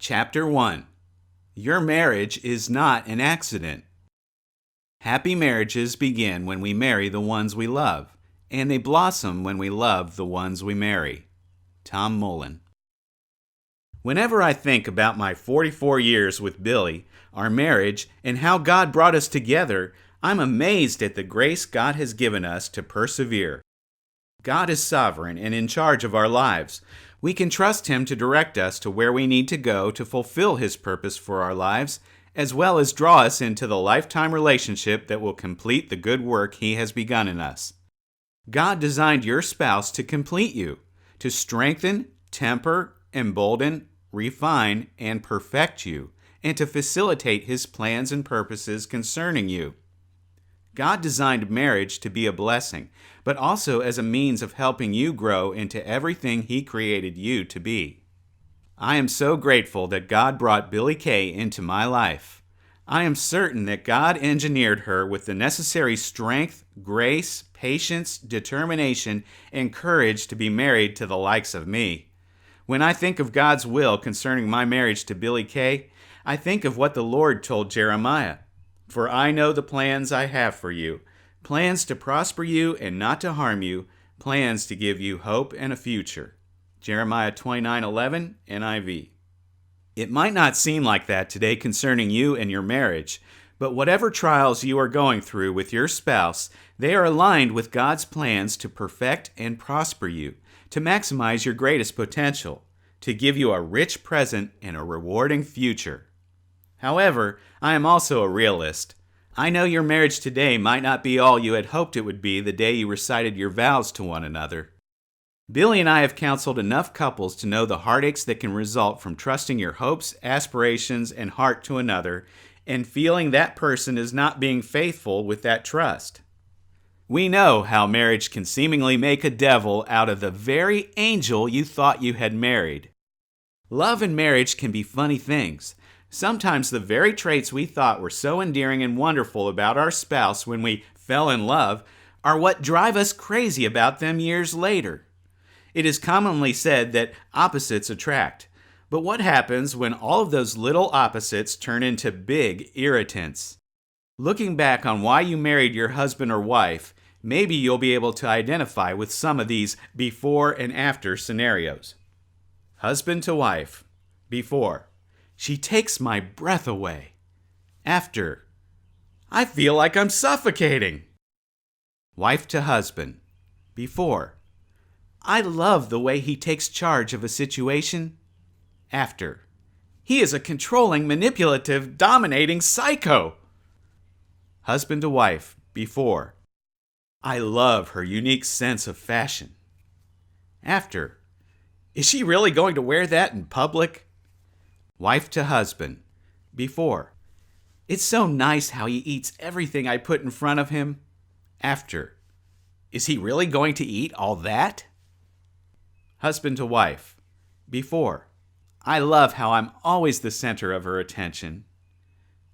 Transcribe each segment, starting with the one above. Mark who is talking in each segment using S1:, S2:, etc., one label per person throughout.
S1: Chapter 1. Your marriage is not an accident. Happy marriages begin when we marry the ones we love, and they blossom when we love the ones we marry. Tom Mullen. Whenever I think about my 44 years with Billie, our marriage, and how God brought us together, I'm amazed at the grace God has given us to persevere. God is sovereign and in charge of our lives. We can trust Him to direct us to where we need to go to fulfill His purpose for our lives, as well as draw us into the lifetime relationship that will complete the good work He has begun in us. God designed your spouse to complete you, to strengthen, temper, embolden, refine, and perfect you, and to facilitate His plans and purposes concerning you. God designed marriage to be a blessing, but also as a means of helping you grow into everything He created you to be. I am so grateful that God brought Billie Kaye into my life. I am certain that God engineered her with the necessary strength, grace, patience, determination, and courage to be married to the likes of me. When I think of God's will concerning my marriage to Billie Kaye, I think of what the Lord told Jeremiah. For I know the plans I have for you, plans to prosper you and not to harm you, plans to give you hope and a future. Jeremiah 29:11, NIV. It might not seem like that today concerning you and your marriage, but whatever trials you are going through with your spouse, they are aligned with God's plans to perfect and prosper you, to maximize your greatest potential, to give you a rich present and a rewarding future. However, I am also a realist. I know your marriage today might not be all you had hoped it would be the day you recited your vows to one another. Billie and I have counseled enough couples to know the heartaches that can result from trusting your hopes, aspirations, and heart to another and feeling that person is not being faithful with that trust. We know how marriage can seemingly make a devil out of the very angel you thought you had married. Love and marriage can be funny things. Sometimes the very traits we thought were so endearing and wonderful about our spouse when we fell in love are what drive us crazy about them years later. It is commonly said that opposites attract. But what happens when all of those little opposites turn into big irritants? Looking back on why you married your husband or wife, maybe you'll be able to identify with some of these before and after scenarios. Husband to wife. Before. She takes my breath away. After. I feel like I'm suffocating. Wife to husband. Before. I love the way he takes charge of a situation. After. He is a controlling, manipulative, dominating psycho. Husband to wife. Before. I love her unique sense of fashion. After. Is she really going to wear that in public? Wife to husband. Before. It's so nice how he eats everything I put in front of him. After. Is he really going to eat all that? Husband to wife. Before. I love how I'm always the center of her attention.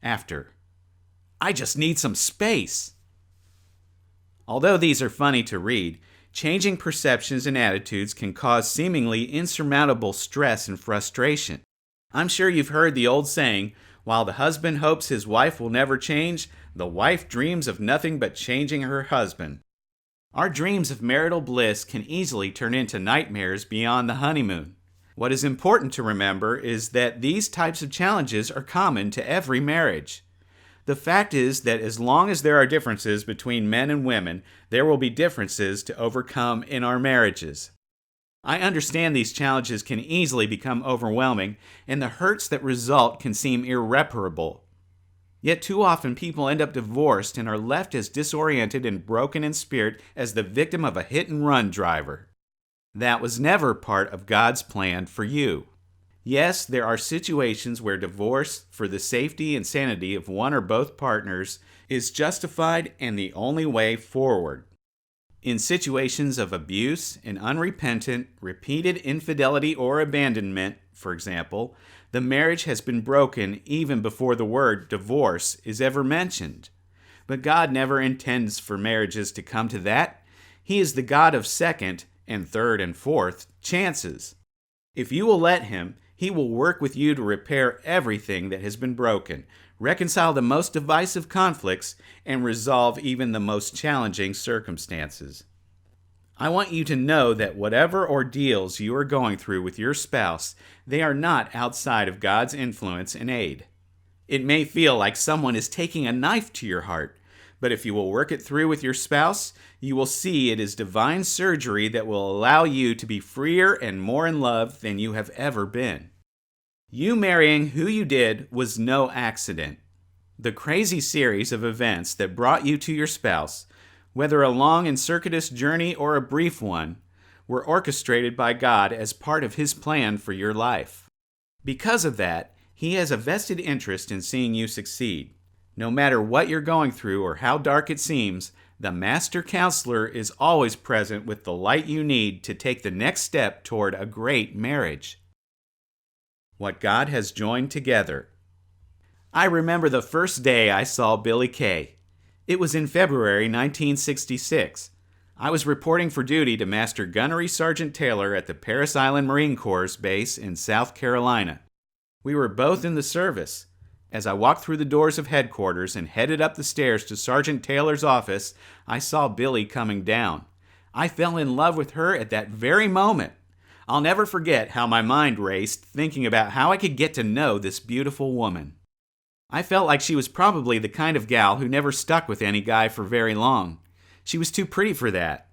S1: After. I just need some space. Although these are funny to read, changing perceptions and attitudes can cause seemingly insurmountable stress and frustration. I'm sure you've heard the old saying, while the husband hopes his wife will never change, the wife dreams of nothing but changing her husband. Our dreams of marital bliss can easily turn into nightmares beyond the honeymoon. What is important to remember is that these types of challenges are common to every marriage. The fact is that as long as there are differences between men and women, there will be differences to overcome in our marriages. I understand these challenges can easily become overwhelming, and the hurts that result can seem irreparable. Yet too often people end up divorced and are left as disoriented and broken in spirit as the victim of a hit-and-run driver. That was never part of God's plan for you. Yes, there are situations where divorce for the safety and sanity of one or both partners is justified and the only way forward. In situations of abuse and unrepentant, repeated infidelity or abandonment, for example, the marriage has been broken even before the word divorce is ever mentioned. But God never intends for marriages to come to that. He is the God of second and third and fourth chances. If you will let Him, He will work with you to repair everything that has been broken, reconcile the most divisive conflicts, and resolve even the most challenging circumstances. I want you to know that whatever ordeals you are going through with your spouse, they are not outside of God's influence and aid. It may feel like someone is taking a knife to your heart, but if you will work it through with your spouse, you will see it is divine surgery that will allow you to be freer and more in love than you have ever been. You marrying who you did was no accident. The crazy series of events that brought you to your spouse, whether a long and circuitous journey or a brief one, were orchestrated by God as part of His plan for your life. Because of that, He has a vested interest in seeing you succeed. No matter what you're going through or how dark it seems, the Master Counselor is always present with the light you need to take the next step toward a great marriage. What God has joined together. I remember the first day I saw Billie Kaye. It was in February 1966. I was reporting for duty to Master Gunnery Sergeant Taylor at the Parris Island Marine Corps base in South Carolina. We were both in the service. As I walked through the doors of headquarters and headed up the stairs to Sergeant Taylor's office, I saw Billie coming down. I fell in love with her at that very moment. I'll never forget how my mind raced thinking about how I could get to know this beautiful woman. I felt like she was probably the kind of gal who never stuck with any guy for very long. She was too pretty for that.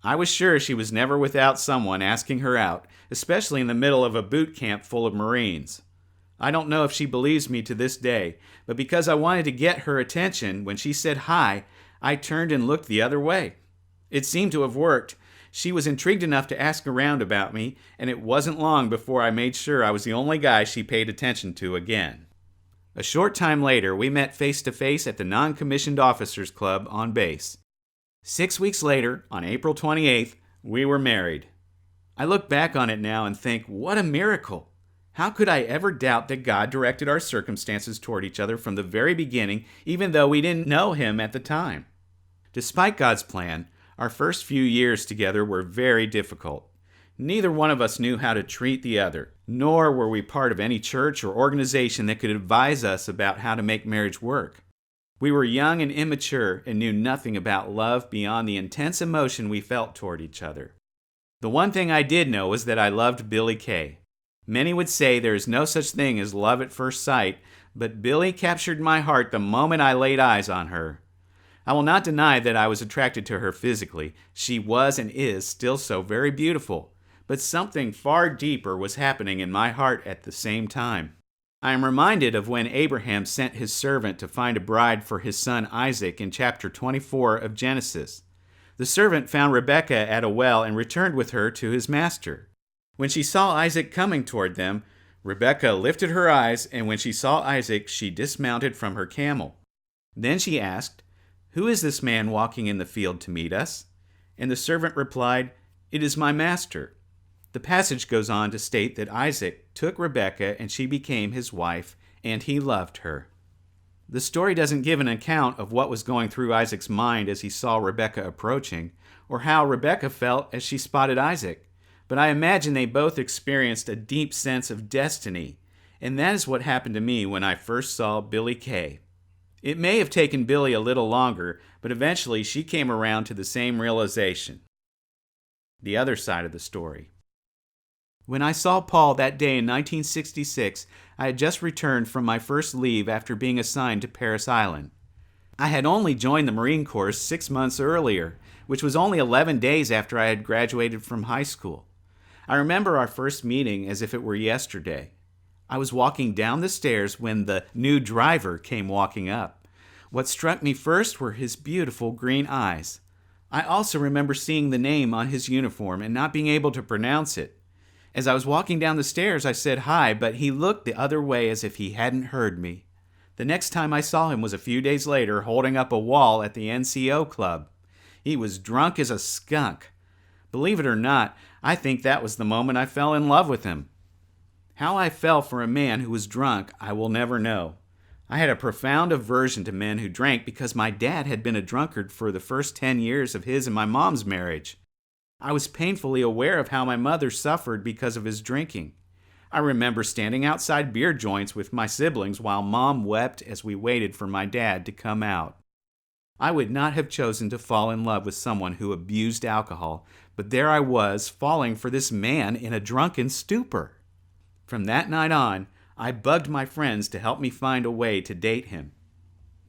S1: I was sure she was never without someone asking her out, especially in the middle of a boot camp full of Marines. I don't know if she believes me to this day, but because I wanted to get her attention, when she said hi, I turned and looked the other way. It seemed to have worked. She was intrigued enough to ask around about me, and it wasn't long before I made sure I was the only guy she paid attention to again. A short time later, we met face-to-face at the Non-Commissioned Officers Club on base. 6 weeks later, on April 28th, we were married. I look back on it now and think, what a miracle! How could I ever doubt that God directed our circumstances toward each other from the very beginning, even though we didn't know Him at the time? Despite God's plan, our first few years together were very difficult. Neither one of us knew how to treat the other, nor were we part of any church or organization that could advise us about how to make marriage work. We were young and immature and knew nothing about love beyond the intense emotion we felt toward each other. The one thing I did know was that I loved Billie Kaye. Many would say there is no such thing as love at first sight, but Billie captured my heart the moment I laid eyes on her. I will not deny that I was attracted to her physically. She was and is still so very beautiful, but something far deeper was happening in my heart at the same time. I am reminded of when Abraham sent his servant to find a bride for his son Isaac in chapter 24 of Genesis. The servant found Rebekah at a well and returned with her to his master. When she saw Isaac coming toward them, Rebekah lifted her eyes, and when she saw Isaac, she dismounted from her camel. Then she asked, "Who is this man walking in the field to meet us?" And the servant replied, "It is my master." The passage goes on to state that Isaac took Rebekah and she became his wife, and he loved her. The story doesn't give an account of what was going through Isaac's mind as he saw Rebekah approaching, or how Rebekah felt as she spotted Isaac. But I imagine they both experienced a deep sense of destiny, and that is what happened to me when I first saw Billie Kaye. It may have taken Billie a little longer, but eventually she came around to the same realization. The other side of the story. When I saw Paul that day in 1966, I had just returned from my first leave after being assigned to Parris Island. I had only joined the Marine Corps 6 months earlier, which was only 11 days after I had graduated from high school. I remember our first meeting as if it were yesterday. I was walking down the stairs when the new driver came walking up. What struck me first were his beautiful green eyes. I also remember seeing the name on his uniform and not being able to pronounce it. As I was walking down the stairs, I said hi, but he looked the other way as if he hadn't heard me. The next time I saw him was a few days later holding up a wall at the NCO club. He was drunk as a skunk. Believe it or not, I think that was the moment I fell in love with him. How I fell for a man who was drunk, I will never know. I had a profound aversion to men who drank because my dad had been a drunkard for the first 10 years of his and my mom's marriage. I was painfully aware of how my mother suffered because of his drinking. I remember standing outside beer joints with my siblings while Mom wept as we waited for my dad to come out. I would not have chosen to fall in love with someone who abused alcohol, but there I was, falling for this man in a drunken stupor. From that night on, I bugged my friends to help me find a way to date him.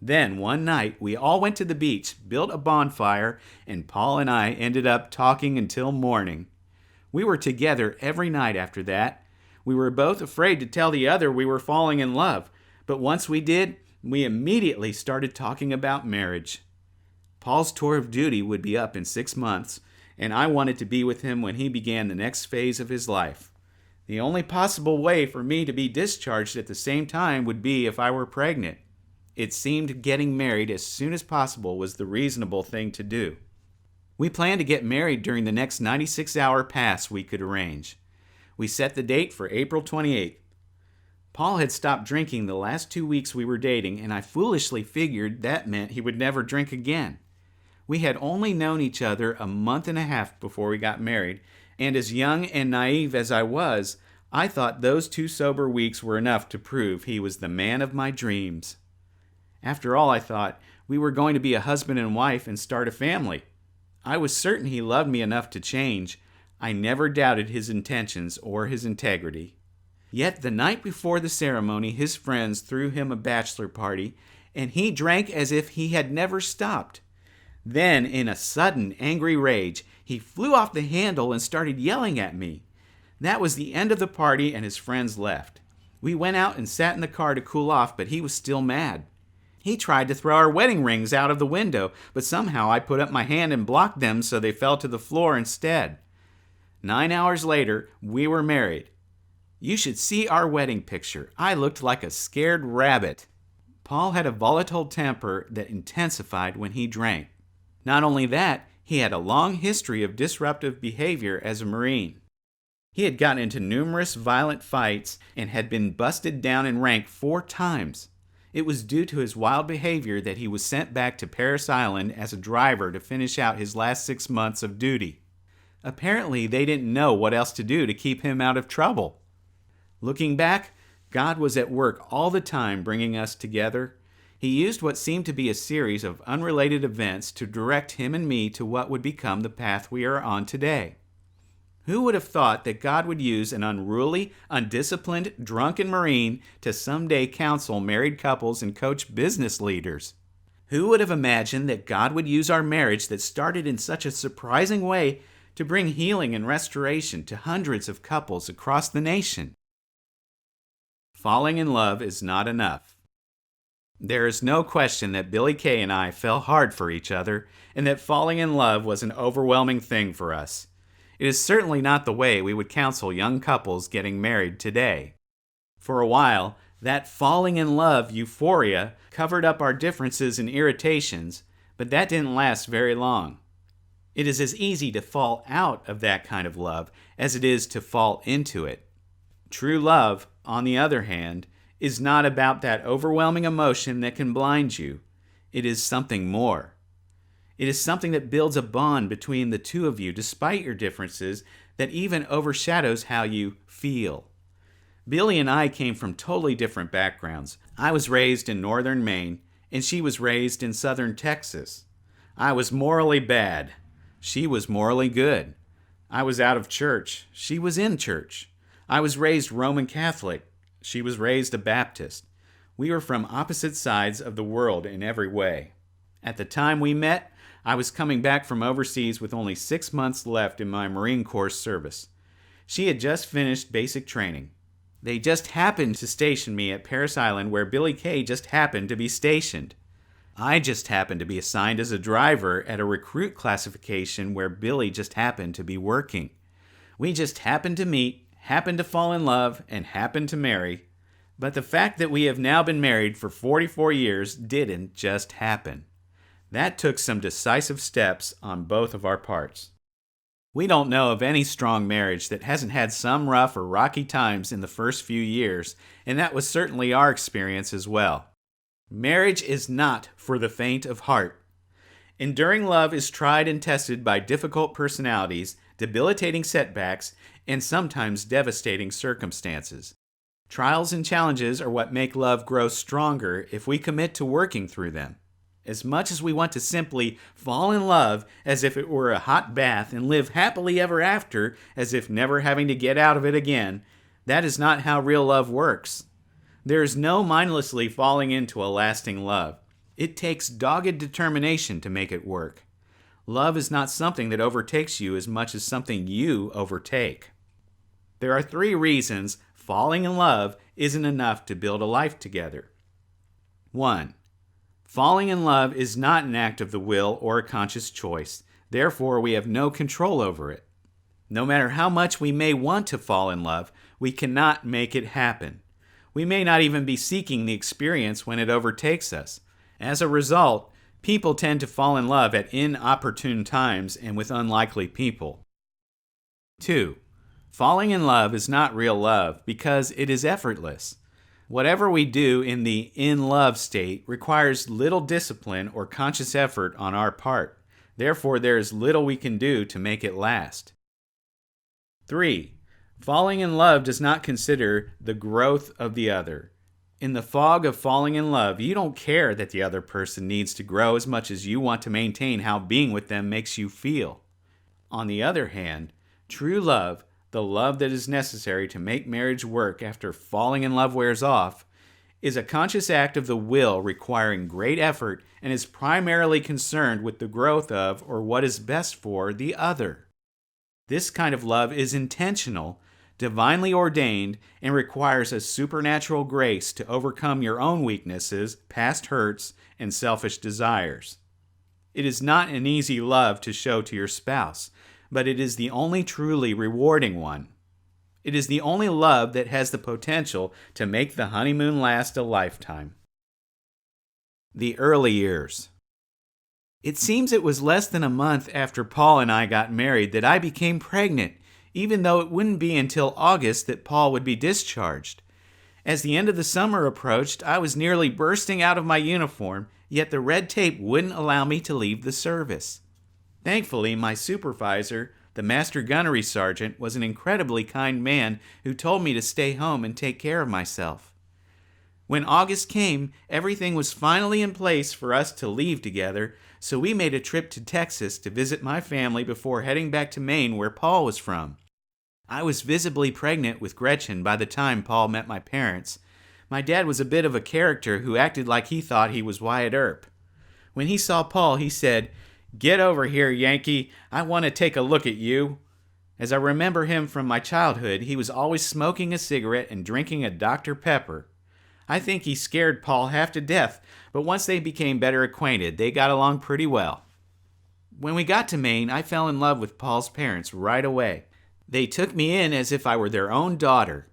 S1: Then, one night, we all went to the beach, built a bonfire, and Paul and I ended up talking until morning. We were together every night after that. We were both afraid to tell the other we were falling in love, but once we did, we immediately started talking about marriage. Paul's tour of duty would be up in 6 months, and I wanted to be with him when he began the next phase of his life. The only possible way for me to be discharged at the same time would be if I were pregnant. It seemed getting married as soon as possible was the reasonable thing to do. We planned to get married during the next 96-hour pass we could arrange. We set the date for April 28th. Paul had stopped drinking the last 2 weeks we were dating, and I foolishly figured that meant he would never drink again. We had only known each other a month and a half before we got married, and as young and naive as I was, I thought those 2 sober weeks were enough to prove he was the man of my dreams. After all, I thought, we were going to be a husband and wife and start a family. I was certain he loved me enough to change. I never doubted his intentions or his integrity. Yet the night before the ceremony, his friends threw him a bachelor party, and he drank as if he had never stopped. Then, in a sudden, angry rage, he flew off the handle and started yelling at me. That was the end of the party, and his friends left. We went out and sat in the car to cool off, but he was still mad. He tried to throw our wedding rings out of the window, but somehow I put up my hand and blocked them so they fell to the floor instead. 9 hours later, we were married. You should see our wedding picture. I looked like a scared rabbit. Paul had a volatile temper that intensified when he drank. Not only that, he had a long history of disruptive behavior as a Marine. He had gotten into numerous violent fights and had been busted down in rank 4 times. It was due to his wild behavior that he was sent back to Parris Island as a driver to finish out his last 6 months of duty. Apparently, they didn't know what else to do to keep him out of trouble. Looking back, God was at work all the time bringing us together. He used what seemed to be a series of unrelated events to direct him and me to what would become the path we are on today. Who would have thought that God would use an unruly, undisciplined, drunken Marine to someday counsel married couples and coach business leaders? Who would have imagined that God would use our marriage that started in such a surprising way to bring healing and restoration to hundreds of couples across the nation? Falling in love is not enough. There is no question that Billie, Kaye, and I fell hard for each other, and that falling in love was an overwhelming thing for us. It is certainly not the way we would counsel young couples getting married today. For a while, that falling in love euphoria covered up our differences and irritations, but that didn't last very long. It is as easy to fall out of that kind of love as it is to fall into it. True love, on the other hand, is not about that overwhelming emotion that can blind you. It is something more. It is something that builds a bond between the two of you despite your differences that even overshadows how you feel. Billie and I came from totally different backgrounds. I was raised in northern Maine, and she was raised in southern Texas. I was morally bad. She was morally good. I was out of church. She was in church. I was raised Roman Catholic. She was raised a Baptist. We were from opposite sides of the world in every way. At the time we met, I was coming back from overseas with only 6 months left in my Marine Corps service. She had just finished basic training. They just happened to station me at Parris Island where Billie Kaye just happened to be stationed. I just happened to be assigned as a driver at a recruit classification where Billie just happened to be working. We just happened to meet, happened to fall in love, and happened to marry. But the fact that we have now been married for 44 years didn't just happen. That took some decisive steps on both of our parts. We don't know of any strong marriage that hasn't had some rough or rocky times in the first few years, and that was certainly our experience as well. Marriage is not for the faint of heart. Enduring love is tried and tested by difficult personalities, debilitating setbacks, and sometimes devastating circumstances. Trials and challenges are what make love grow stronger if we commit to working through them. As much as we want to simply fall in love as if it were a hot bath and live happily ever after as if never having to get out of it again, that is not how real love works. There is no mindlessly falling into a lasting love. It takes dogged determination to make it work. Love is not something that overtakes you as much as something you overtake. There are 3 reasons falling in love isn't enough to build a life together. 1. Falling in love is not an act of the will or a conscious choice. Therefore, we have no control over it. No matter how much we may want to fall in love, we cannot make it happen. We may not even be seeking the experience when it overtakes us. As a result, people tend to fall in love at inopportune times and with unlikely people. 2. Falling in love is not real love because it is effortless. Whatever we do in the in-love state requires little discipline or conscious effort on our part. Therefore, there is little we can do to make it last. 3. Falling in love does not consider the growth of the other. In the fog of falling in love, you don't care that the other person needs to grow as much as you want to maintain how being with them makes you feel. On the other hand, true love, the love that is necessary to make marriage work after falling in love wears off, is a conscious act of the will requiring great effort and is primarily concerned with the growth of or what is best for the other. This kind of love is intentional, divinely ordained, and requires a supernatural grace to overcome your own weaknesses, past hurts, and selfish desires. It is not an easy love to show to your spouse, but it is the only truly rewarding one. It is the only love that has the potential to make the honeymoon last a lifetime. The early years. It seems it was less than a month after Paul and I got married that I became pregnant, even though it wouldn't be until August that Paul would be discharged. As the end of the summer approached, I was nearly bursting out of my uniform, yet the red tape wouldn't allow me to leave the service. Thankfully, my supervisor, the master gunnery sergeant, was an incredibly kind man who told me to stay home and take care of myself. When August came, everything was finally in place for us to leave together, so we made a trip to Texas to visit my family before heading back to Maine where Paul was from. I was visibly pregnant with Gretchen by the time Paul met my parents. My dad was a bit of a character who acted like he thought he was Wyatt Earp. When he saw Paul, he said, "Get over here, Yankee. I want to take a look at you." As I remember him from my childhood, he was always smoking a cigarette and drinking a Dr. Pepper. I think he scared Paul half to death, but once they became better acquainted, they got along pretty well. When we got to Maine, I fell in love with Paul's parents right away. They took me in as if I were their own daughter.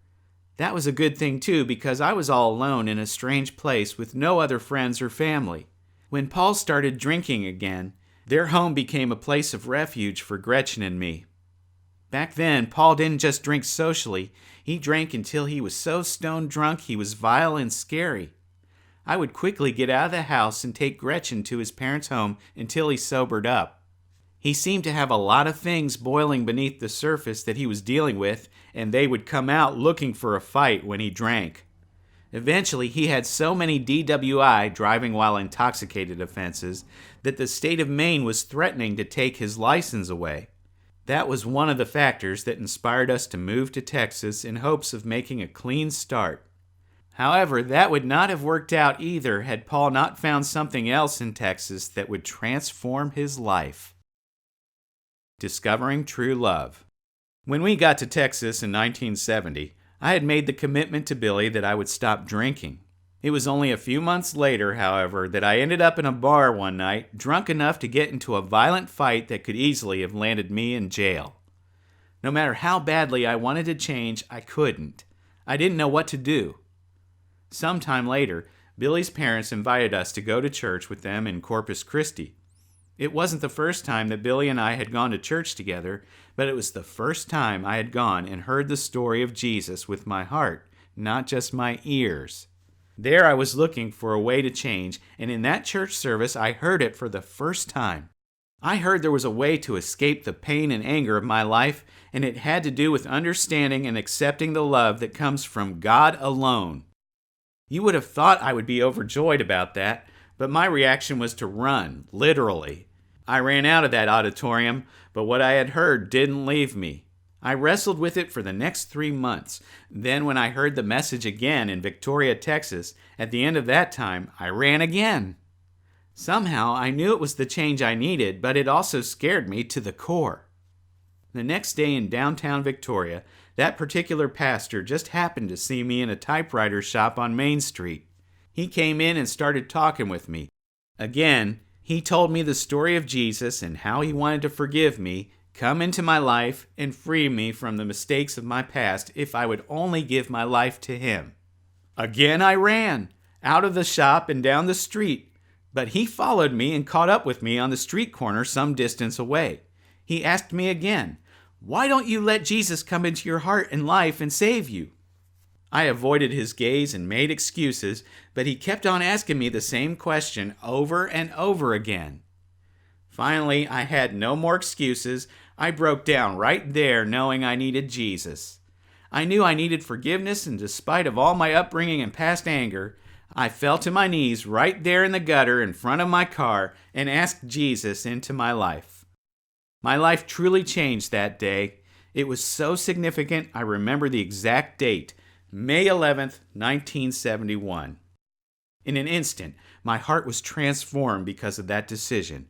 S1: That was a good thing too, because I was all alone in a strange place with no other friends or family. When Paul started drinking again, their home became a place of refuge for Gretchen and me. Back then, Paul didn't just drink socially. He drank until he was so stone drunk he was vile and scary. I would quickly get out of the house and take Gretchen to his parents' home until he sobered up. He seemed to have a lot of things boiling beneath the surface that he was dealing with, and they would come out looking for a fight when he drank. Eventually, he had so many DWI, driving while intoxicated offenses, that the state of Maine was threatening to take his license away. That was one of the factors that inspired us to move to Texas in hopes of making a clean start. However, that would not have worked out either had Paul not found something else in Texas that would transform his life. Discovering true love. When we got to Texas in 1970, I had made the commitment to Billie that I would stop drinking. It was only a few months later, however, that I ended up in a bar one night, drunk enough to get into a violent fight that could easily have landed me in jail. No matter how badly I wanted to change, I couldn't. I didn't know what to do. Sometime later, Billie's parents invited us to go to church with them in Corpus Christi. It wasn't the first time that Billie and I had gone to church together, but it was the first time I had gone and heard the story of Jesus with my heart, not just my ears. There I was looking for a way to change, and in that church service I heard it for the first time. I heard there was a way to escape the pain and anger of my life, and it had to do with understanding and accepting the love that comes from God alone. You would have thought I would be overjoyed about that, but my reaction was to run, literally. I ran out of that auditorium, but what I had heard didn't leave me. I wrestled with it for the next 3 months. Then when I heard the message again in Victoria, Texas, at the end of that time, I ran again. Somehow, I knew it was the change I needed, but it also scared me to the core. The next day in downtown Victoria, that particular pastor just happened to see me in a typewriter shop on Main Street. He came in and started talking with me. Again, he told me the story of Jesus and how he wanted to forgive me, come into my life, and free me from the mistakes of my past if I would only give my life to him. Again I ran, out of the shop and down the street, but he followed me and caught up with me on the street corner some distance away. He asked me again, "Why don't you let Jesus come into your heart and life and save you?" I avoided his gaze and made excuses, but he kept on asking me the same question over and over again. Finally, I had no more excuses. I broke down right there knowing I needed Jesus. I knew I needed forgiveness, and despite of all my upbringing and past anger, I fell to my knees right there in the gutter in front of my car and asked Jesus into my life. My life truly changed that day. It was so significant I remember the exact date, May 11th, 1971. In an instant, my heart was transformed because of that decision.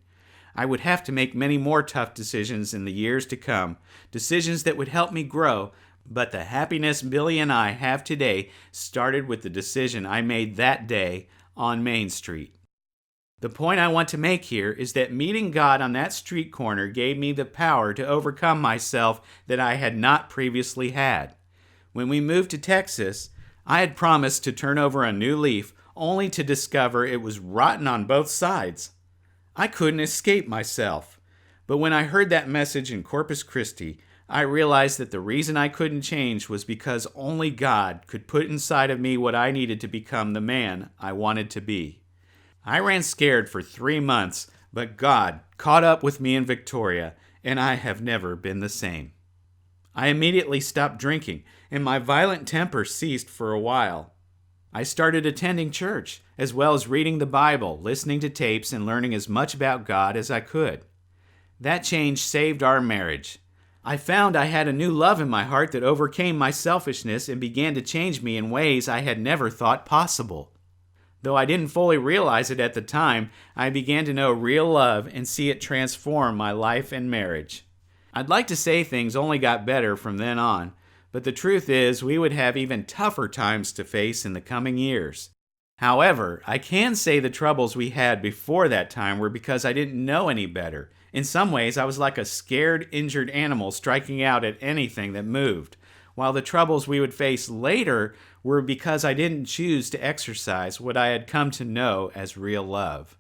S1: I would have to make many more tough decisions in the years to come, decisions that would help me grow, but the happiness Billie and I have today started with the decision I made that day on Main Street. The point I want to make here is that meeting God on that street corner gave me the power to overcome myself that I had not previously had. When we moved to Texas, I had promised to turn over a new leaf, only to discover it was rotten on both sides. I couldn't escape myself. But when I heard that message in Corpus Christi, I realized that the reason I couldn't change was because only God could put inside of me what I needed to become the man I wanted to be. I ran scared for 3 months, but God caught up with me in Victoria, and I have never been the same. I immediately stopped drinking, and my violent temper ceased for a while. I started attending church, as well as reading the Bible, listening to tapes, and learning as much about God as I could. That change saved our marriage. I found I had a new love in my heart that overcame my selfishness and began to change me in ways I had never thought possible. Though I didn't fully realize it at the time, I began to know real love and see it transform my life and marriage. I'd like to say things only got better from then on, but the truth is we would have even tougher times to face in the coming years. However, I can say the troubles we had before that time were because I didn't know any better. In some ways, I was like a scared, injured animal striking out at anything that moved, while the troubles we would face later were because I didn't choose to exercise what I had come to know as real love.